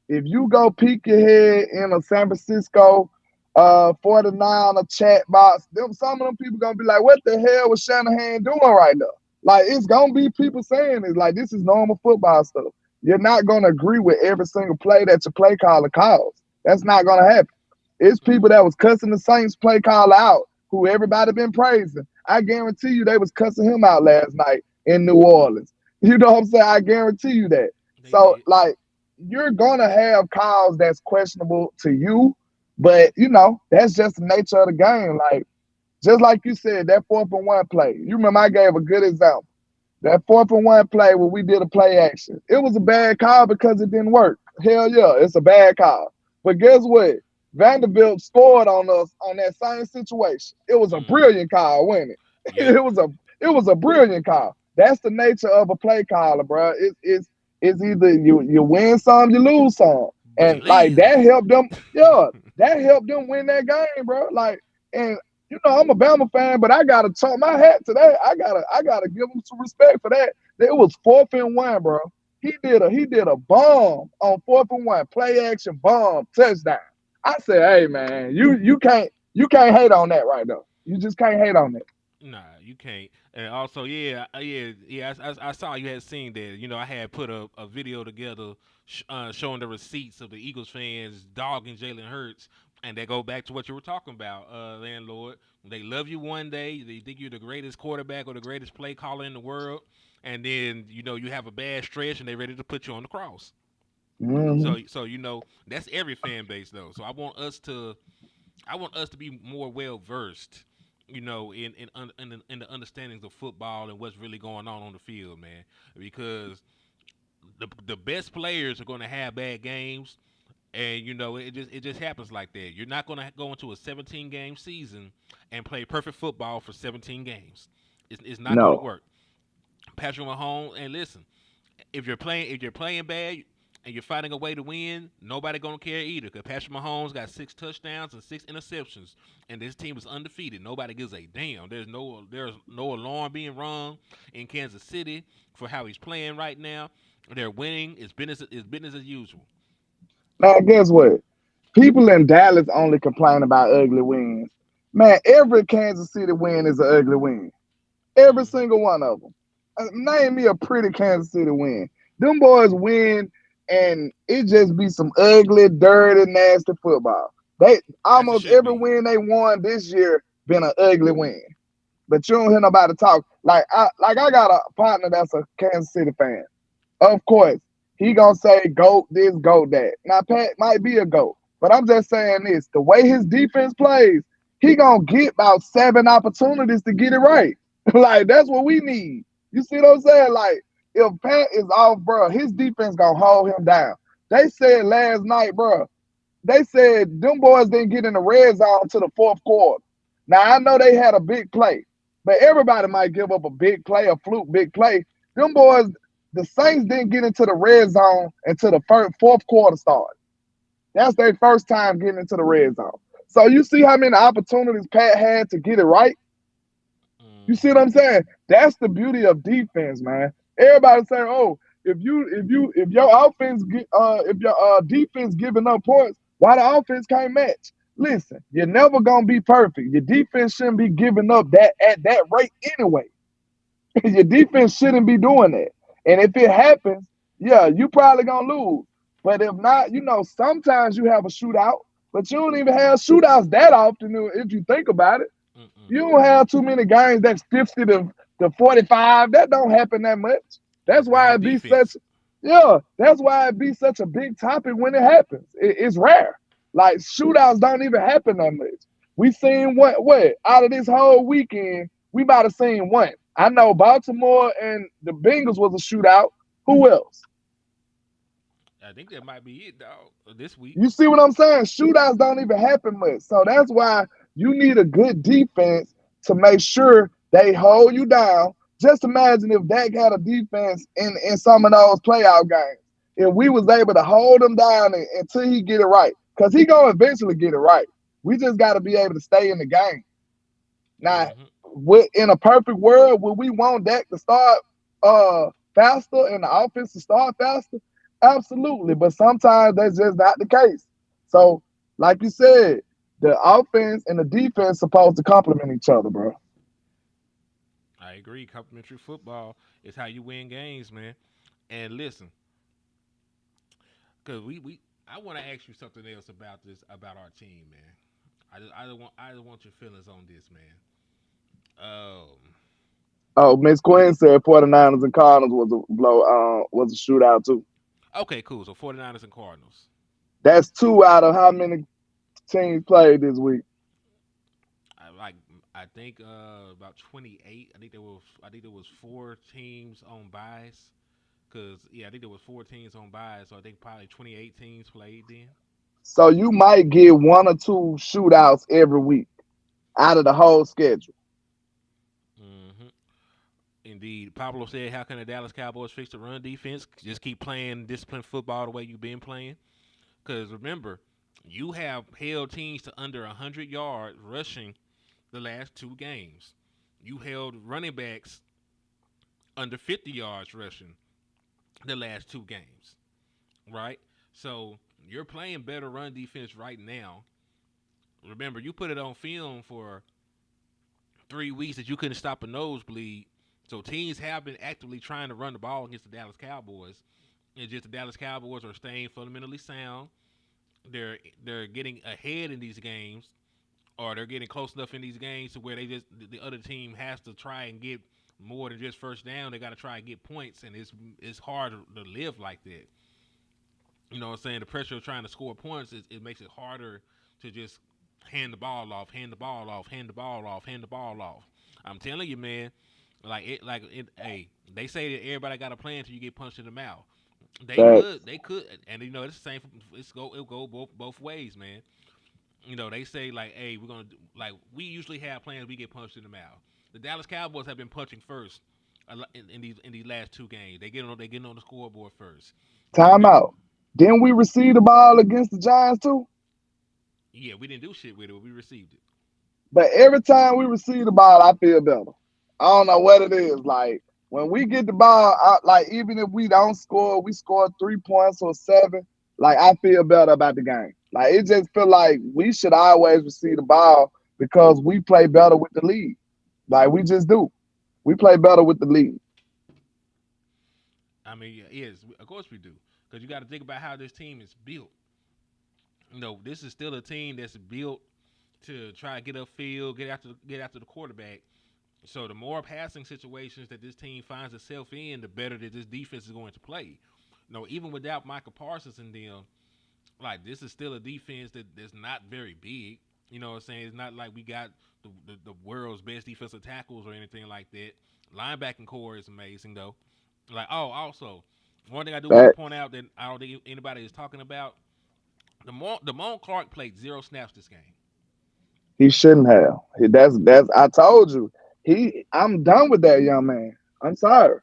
if you go peek your head in a San Francisco 49 a chat box, some of them people gonna be like, what the hell was Shanahan doing right now? Like it's gonna be people saying it like this is normal football stuff. You're not gonna agree with every single play that your play caller calls. That's not gonna happen. It's people that was cussing the Saints play caller out who everybody been praising. I guarantee you they was cussing him out last night in New Orleans. You know what I'm saying? I guarantee you that. So like you're gonna have calls that's questionable to you, but that's just the nature of the game. Like just like you said, that 4th and 1 play. You remember I gave a good example. That 4th and 1 play where we did a play action. It was a bad call because it didn't work. Hell yeah, it's a bad call. But guess what? Vanderbilt scored on us on that same situation. It was a brilliant call, wasn't it? Yeah. It was a brilliant call. That's the nature of a play caller, bro. It's either you win some, you lose some. And like that helped them, that helped them win that game, bro. Like, and I'm a Bama fan, but I gotta talk my hat to that. I gotta give him some respect for that. It was 4th and 1, bro. He did a bomb on 4th and 1, play action bomb touchdown. I said, hey man, you can't hate on that right now. You just can't hate on that. Nah, you can't. And also, I saw you had seen that. I had put a video together showing the receipts of the Eagles fans dogging Jalen Hurts. And they go back to what you were talking about, landlord. They love you one day. They think you're the greatest quarterback or the greatest play caller in the world. And then, you have a bad stretch and they're ready to put you on the cross. Mm-hmm. So that's every fan base, though. So I want us to be more well-versed, in the understandings of football and what's really going on the field, man. Because the best players are going to have bad games. And it just happens like that. You're not going to go into a 17-game season and play perfect football for 17 games. It's not going to work. Patrick Mahomes, and listen, if you're playing bad and you're fighting a way to win, nobody going to care either. Because Patrick Mahomes got 6 touchdowns and 6 interceptions, and this team is undefeated. Nobody gives a damn. There's no alarm being rung in Kansas City for how he's playing right now. They're winning. It's business as usual. Now, guess what? People in Dallas only complain about ugly wins. Man, every Kansas City win is an ugly win. Every single one of them. Name me a pretty Kansas City win. Them boys win, and it just be some ugly, dirty, nasty football. They almost every win they won this year been an ugly win. But you don't hear nobody talk. Like I got a partner that's a Kansas City fan. Of course, he gonna say goat this, goat that. Now Pat might be a goat, but I'm just saying this: the way his defense plays, he gonna get about 7 opportunities to get it right. Like that's what we need. You see what I'm saying? Like if Pat is off, bro, his defense gonna hold him down. They said last night, bro. They said them boys didn't get in the red zone to the fourth quarter. Now I know they had a big play, but everybody might give up a big play, a fluke big play. Them boys, the Saints didn't get into the red zone until the fourth quarter started. That's their first time getting into the red zone. So you see how many opportunities Pat had to get it right? You see what I'm saying? That's the beauty of defense, man. Everybody saying, "Oh, if your offense if your defense giving up points, why the offense can't match?" Listen, you're never gonna be perfect. Your defense shouldn't be giving up that at that rate anyway. Your defense shouldn't be doing that. And if it happens, yeah, you probably gonna lose. But if not, sometimes you have a shootout, but you don't even have shootouts that often if you think about it. You don't have too many games that's 50 to 45. That don't happen that much. That's why it be such a big topic when it happens. It's rare. Like shootouts don't even happen that much. We seen what out of this whole weekend, we might have seen one. I know Baltimore and the Bengals was a shootout. Who else? I think that might be it, dog, this week. You see what I'm saying? Shootouts don't even happen much. So that's why you need a good defense to make sure they hold you down. Just imagine if Dak had a defense in some of those playoff games. If we was able to hold him down until he get it right. Because he going to eventually get it right. We just got to be able to stay in the game. Now, in a perfect world, would we want Dak to start faster and the offense to start faster? Absolutely. But sometimes that's just not the case. So, like you said, the offense and the defense supposed to complement each other, bro. I agree. Complementary football is how you win games, man. And listen, because I want to ask you something else about our team, man. I just want your feelings on this, man. Oh, Miss Quinn said 49ers and Cardinals was a shootout too. Okay, cool. So 49ers and Cardinals. That's 2 out of how many teams played this week? I think about 28. I think there was 4 teams on buys. I think there was 4 teams on buys. So I think probably 28 teams played then. So you might get 1 or 2 shootouts every week out of the whole schedule. Mm-hmm. Indeed. Pablo said, "How can the Dallas Cowboys fix the run defense? Just keep playing disciplined football the way you've been playing." Because remember, you have held teams to under 100 yards rushing the last 2 games. You held running backs under 50 yards rushing the last 2 games, right? So you're playing better run defense right now. Remember, you put it on film for 3 weeks that you couldn't stop a nosebleed. So teams have been actively trying to run the ball against the Dallas Cowboys. It's just the Dallas Cowboys are staying fundamentally sound. They're getting ahead in these games, or they're getting close enough in these games to where the other team has to try and get more than just first down. They got to try and get points, and it's hard to live like that. You know what I'm saying? The pressure of trying to score points it makes it harder to just hand the ball off. I'm telling you, man. Hey, they say that everybody got a plan until you get punched in the mouth. They could, and it's the same. It'll go both ways, man. They say hey, we're gonna we usually have plans. We get punched in the mouth. The Dallas Cowboys have been punching first in these last 2 games. They getting on the scoreboard first. Time out. Didn't we receive the ball against the Giants too? Yeah, we didn't do shit with it, but we received it. But every time we receive the ball, I feel better. I don't know what it is. Like when we get the ball, even if we don't score, we score 3 points or 7. Like I feel better about the game. Like it just feel like we should always receive the ball because we play better with the lead. Like we just do. We play better with the lead. I mean, yes, of course we do. Because you got to think about how this team is built. This is still a team that's built to try to get upfield, get after the quarterback. So the more passing situations that this team finds itself in, the better that this defense is going to play. Even without Michael Parsons and them, like this is still a defense that's not very big. You know what I'm saying? It's not like we got the world's best defensive tackles or anything like that. Linebacking core is amazing though. Also, one thing I do want to point out that I don't think anybody is talking about, Damone Clark played 0 snaps this game. He shouldn't have. That's I told you. I'm done with that young man. I'm sorry.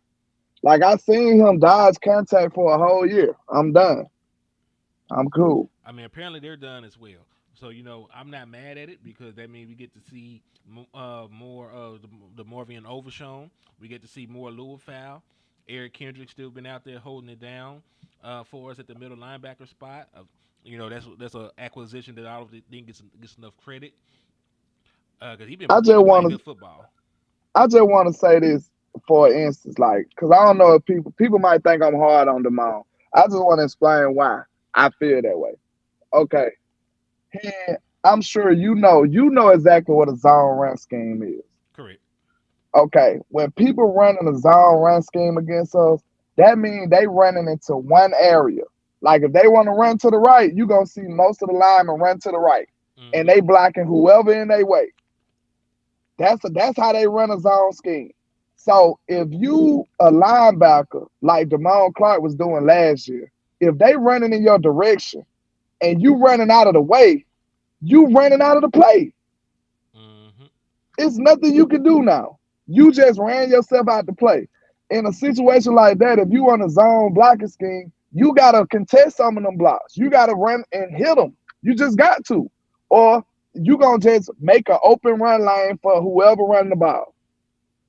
Like I seen him dodge contact for a whole year. I'm done. I'm cool. I mean, apparently they're done as well. So I'm not mad at it because that means we get to see more of the Morvian Overshown. We get to see more Louisville. Eric Kendrick still been out there holding it down for us at the middle linebacker spot. That's an acquisition that I don't think gets enough credit because he's been playing good football. I just want to say this for instance, like, because I don't know if people might think I'm hard on Damone. I just want to explain why I feel that way. Okay, and I'm sure you know exactly what a zone run scheme is. Correct. Okay, when people running a zone run scheme against us, that means they running into one area. Like if they want to run to the right, you're going to see most of the linemen run to the right. Mm-hmm. And they blocking whoever in their way. That's how they run a zone scheme. So if you a linebacker like Damone Clark was doing last year, if they running in your direction and you running out of the way, you running out of the play. Mm-hmm. It's nothing you can do now. You just ran yourself out the play. In a situation like that, if you on a zone blocking scheme, you got to contest some of them blocks. You got to run and hit them. You just got to. Or you going to just make an open run lane for whoever running the ball.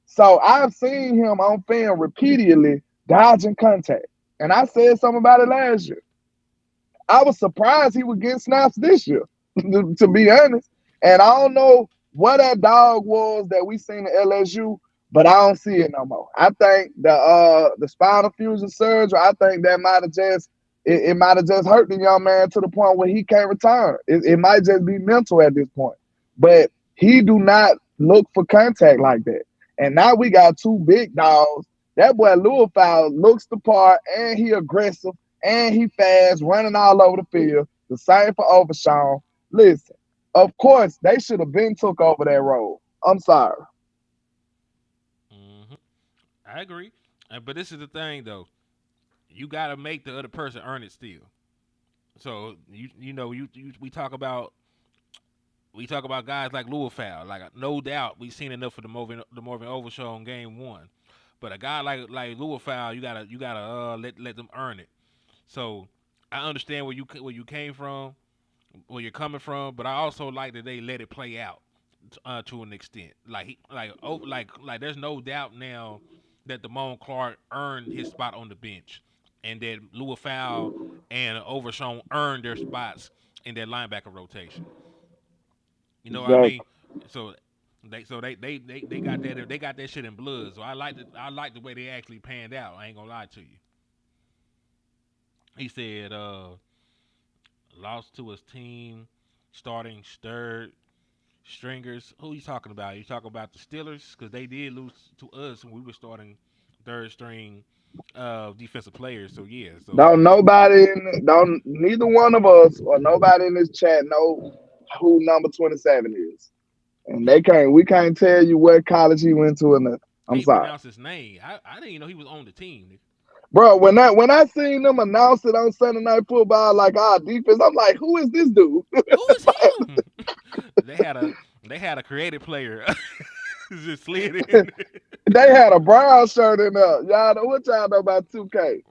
So I've seen him on film repeatedly dodging contact. And I said something about it last year. I was surprised he would get snaps this year, to be honest. And I don't know what that dog was that we seen at LSU, but I don't see it no more. I think the spinal fusion surgery, I think that might have just it might have just hurt the young man to the point where he can't return. It might just be mental at this point. But he do not look for contact like that. And now we got two big dogs. That boy Louisville looks the part, and he aggressive, and he fast, running all over the field. The same for Overshown. Listen, of course, they should have been took over that role. I'm sorry. Mm-hmm. I agree. But this is the thing, though. You got to make the other person earn it still. So, we talk about guys like Louisville. Like, no doubt, we've seen enough for the Morgan Overshow in game 1. But a guy like Louisville, you gotta let them earn it. So I understand where you came from, where you're coming from, but I also like that they let it play out to an extent. Like there's no doubt now that Damone Clark earned his spot on the bench, and that Louisville and Overshown earned their spots in that linebacker rotation. You know what I mean? So they got that shit in blood. So I like the way they actually panned out. I ain't gonna lie to you. He said lost to his team, starting third stringers. Who you talking about? You talking about the Steelers? Because they did lose to us when we were starting third string defensive players. So yeah. So neither one of us or nobody in this chat know who number 27 is. And we can't tell you what college he went to or nothing. I'm sorry. Pronounce his name. I didn't even know he was on the team. Bro, when I seen them announce it on Sunday Night Football, like our defense, I'm like, who is this dude? Who is him? They had a creative player just slid in. They had a brown shirt in there. Y'all know what y'all know about 2K.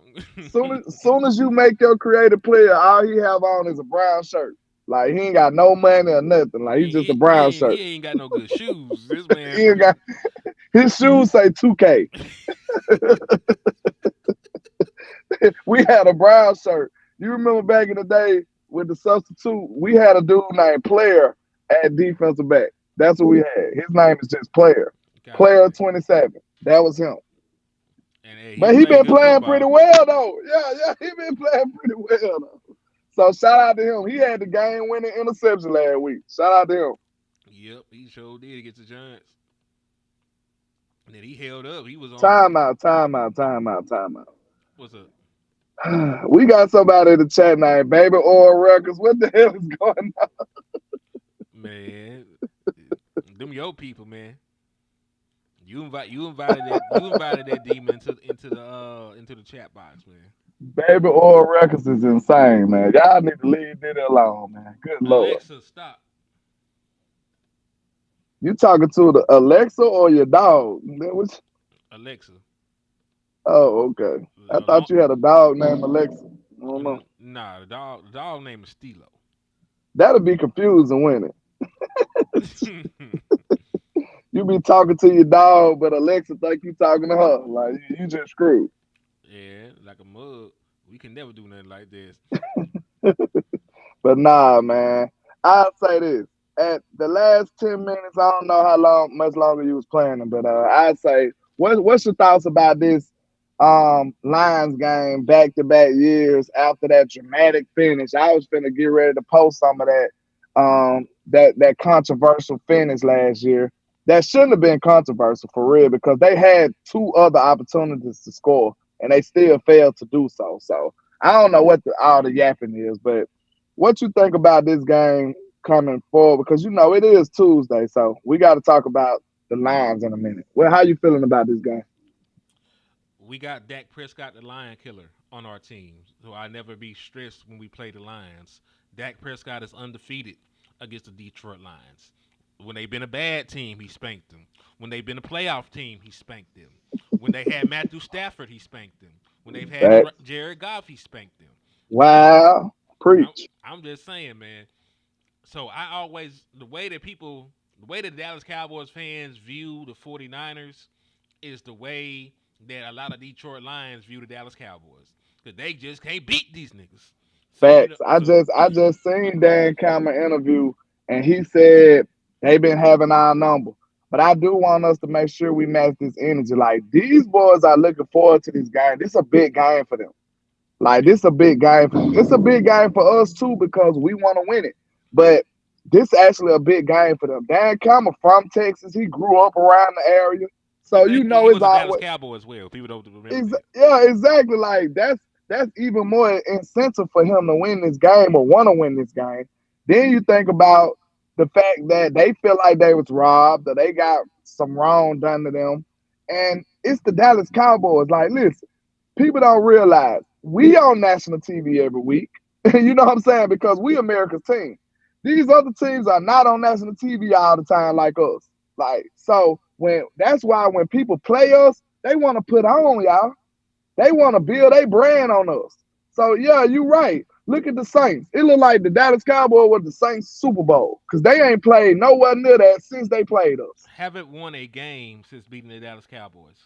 Soon as you make your creative player, all he have on is a brown shirt. Like, he ain't got no money or nothing. Like, he's just a brown shirt. He ain't got no good shoes. This man. He ain't got, his shoes say 2K. We had a brown shirt. You remember back in the day with the substitute, we had a dude named Player at defensive back. That's what we had. His name is just Player. Player 27. That was him. And but he been playing pretty well though. Yeah, he been playing pretty well though. So shout out to him. He had the game-winning interception last week. Shout out to him. Yep, he sure did against the Giants. And then he held up. He was on. Timeout. What's up? We got somebody in the chat named Baby Oil Records. What the hell is going on? Man, them your people, man. You invited that demon into the chat box, man. Baby Oil Records is insane, man. Y'all need to leave it alone, man. Good Lord. Alexa, stop. You talking to the Alexa or your dog? Alexa. Oh, okay. I thought you had a dog named Alexa. I don't know. Nah, the dog name is Stilo. That'll be confusing, wouldn't it? You be talking to your dog, but Alexa think you talking to her. Like, you just screwed. Yeah, like a mug. We can never do nothing like this. But nah, man. I'll say this. At the last 10 minutes, I don't know much longer you was playing, but I'd say, what's your thoughts about this Lions game back-to-back years after that dramatic finish? I was finna get ready to post some of that controversial finish last year. That shouldn't have been controversial for real because they had two other opportunities to score and they still failed to do so. So I don't know what all the yapping is, but what you think about this game coming forward? Because it is Tuesday, so we got to talk about the Lions in a minute. Well, how you feeling about this game? We got Dak Prescott, the Lion Killer, on our team, so I never be stressed when we play the Lions. Dak Prescott is undefeated against the Detroit Lions. When they've been a bad team, he spanked them. When they've been a playoff team, he spanked them. When they had Matthew Stafford, he spanked them. When they've had Jared Goff, he spanked them. Wow. Preach. I'm just saying, man. So the way that Dallas Cowboys fans view the 49ers is the way that a lot of Detroit Lions view the Dallas Cowboys. Because they just can't beat these niggas. Facts. I just seen Dan Cameron interview, and he said they've been having our number. But I do want us to make sure we match this energy. Like, these boys are looking forward to this game. This is a big game for them. Like, this is a big game. It's a big game for us, too, because we want to win it. But this is actually a big game for them. Dan Cameron from Texas. He grew up around the area. So, he it's was a Dallas Cowboy as well. People don't remember that. Yeah, exactly. Like, that's even more incentive for him to win this game or want to win this game. Then you think about the fact that they feel like they was robbed, that they got some wrong done to them. And it's the Dallas Cowboys. Like, listen, people don't realize we on national TV every week. You know what I'm saying? Because we America's team. These other teams are not on national TV all the time like us. Like, so that's why when people play us, they want to put on, y'all. They want to build a brand on us. So, yeah, you're right. Look at the Saints. It looked like the Dallas Cowboys was the Saints Super Bowl because they ain't played nowhere near that since they played us. Haven't won a game since beating the Dallas Cowboys.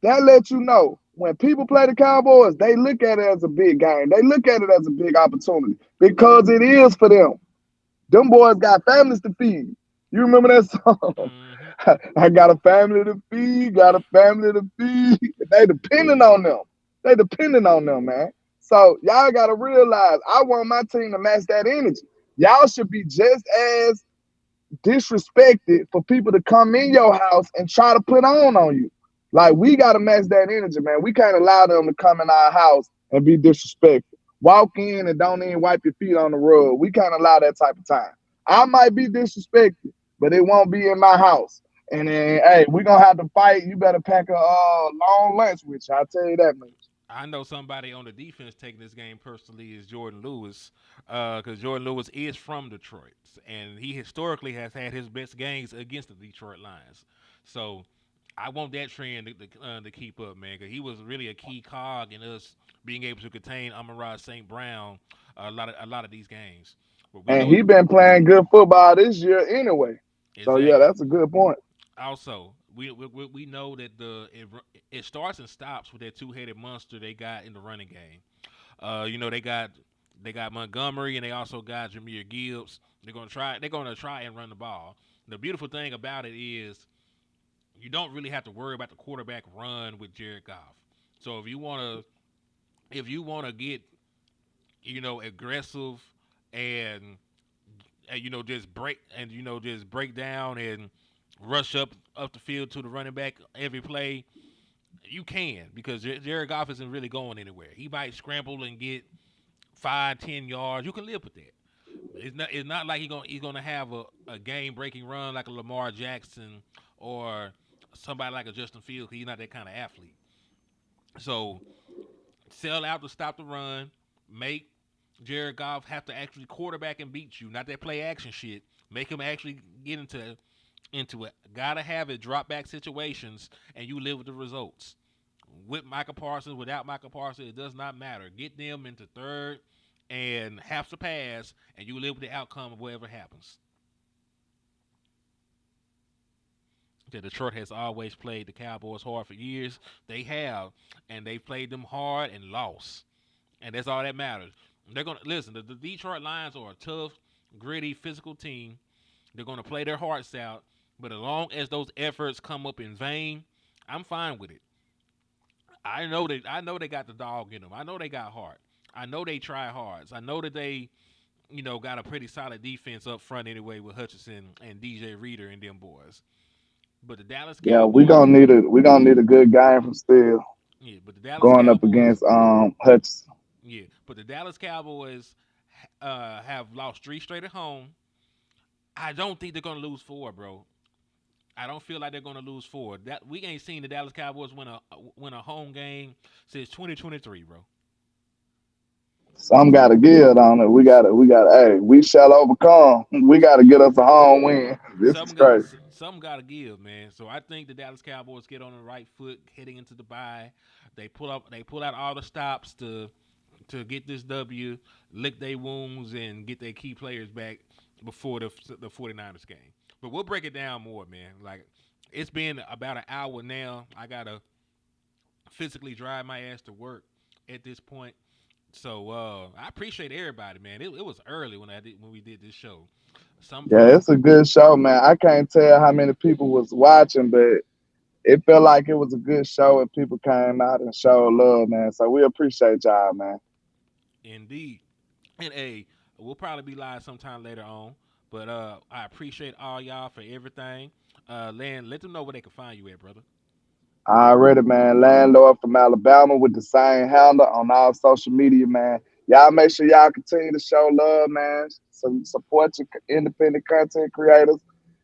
That lets you know when people play the Cowboys, they look at it as a big game. They look at it as a big opportunity because it is for them. Them boys got families to feed. You remember that song? Mm-hmm. I got a family to feed, They depending on them. Man. So y'all got to realize I want my team to match that energy. Y'all should be just as disrespected for people to come in your house and try to put on you. Like, we got to match that energy, man. We can't allow them to come in our house and be disrespectful. Walk in and don't even wipe your feet on the rug. We can't allow that type of time. I might be disrespected, but it won't be in my house. And then, hey, we're going to have to fight. You better pack a long lunch with you. I'll tell you that much. I know somebody on the defense taking this game personally is Jordan Lewis, because Jordan Lewis is from Detroit, and he historically has had his best games against the Detroit Lions. So I want that trend to keep up, man, because he was really a key cog in us being able to contain Amon-Ra St. Brown a lot of these games. And he been playing good football this year anyway. Exactly. So, yeah, that's a good point. Also, we know that it starts and stops with that two-headed monster they got in the running game. They got They got Montgomery, and they also got Jahmyr Gibbs. They're gonna try. They're gonna try and run the ball. The beautiful thing about it is you don't really have to worry about the quarterback run with Jared Goff. So if you wanna get aggressive and just break down and rush up the field to the running back every play, you can because Jared Goff isn't really going anywhere. He might scramble and get 5-10 yards. You can live with that. It's not like he's gonna have a game breaking run like a Lamar Jackson or somebody like a Justin Fields. 'Cause he's not that kind of athlete. So sell out to stop the run. Make Jared Goff have to actually quarterback and beat you, not that play action shit. Make him actually get into it. Gotta have it drop back situations, and you live with the results. With Micah Parsons, without Micah Parsons, it does not matter. Get them into third and have to pass, and you live with the outcome of whatever happens. Detroit has always played the Cowboys hard for years. They have, and they played them hard and lost, and that's all that matters. They're gonna listen. The Detroit Lions are a tough, gritty, physical team. They're gonna play their hearts out, but as long as those efforts come up in vain, I'm fine with it. I know they got the dog in them. I know they got heart. I know they try hard. I know that they, got a pretty solid defense up front anyway with Hutchinson and DJ Reader and them boys. But the Dallas Cowboys, Yeah, we gonna need a good guy from Steel yeah, but the Dallas going up Cowboys, against Hutchinson. yeah, but the Dallas Cowboys have lost 3 straight at home. I don't think they're gonna lose 4, bro. I don't feel like they're gonna lose 4. That we ain't seen the Dallas Cowboys win a home game since 2023, bro. Some gotta give on it. Hey, we shall overcome. We gotta get us a home win. This is crazy. Some got to give, man. So I think the Dallas Cowboys get on the right foot heading into the bye. They pull out all the stops to get this W, lick their wounds, and get their key players back before the 49ers game. But we'll break it down more, man. Like, it's been about an hour now. I got to physically drive my ass to work at this point. So I appreciate everybody, man. It was early when we did this show. Yeah, it's a good show, man. I can't tell how many people was watching, but it felt like it was a good show and people came out and showed love, man. So we appreciate y'all, man. Indeed. And hey, we'll probably be live sometime later on. But I appreciate all y'all for everything. Len, let them know where they can find you at, brother. Already, man. Landlord from Alabama with the same handle on all social media, man. Y'all make sure y'all continue to show love, man. Support your independent content creators.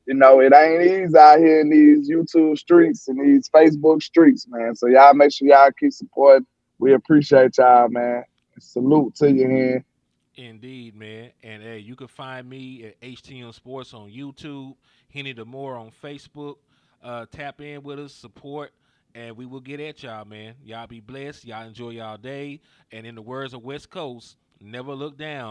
It ain't easy out here in these YouTube streets and these Facebook streets, man. So y'all make sure y'all keep supporting. We appreciate y'all, man. Salute to you here. Indeed, man. And hey, you can find me at HTM Sports on YouTube, Hennythemoor on Facebook. Tap in with us, support, and we will get at y'all, man. Y'all be blessed. Y'all enjoy y'all day. And in the words of West Coast, never look down.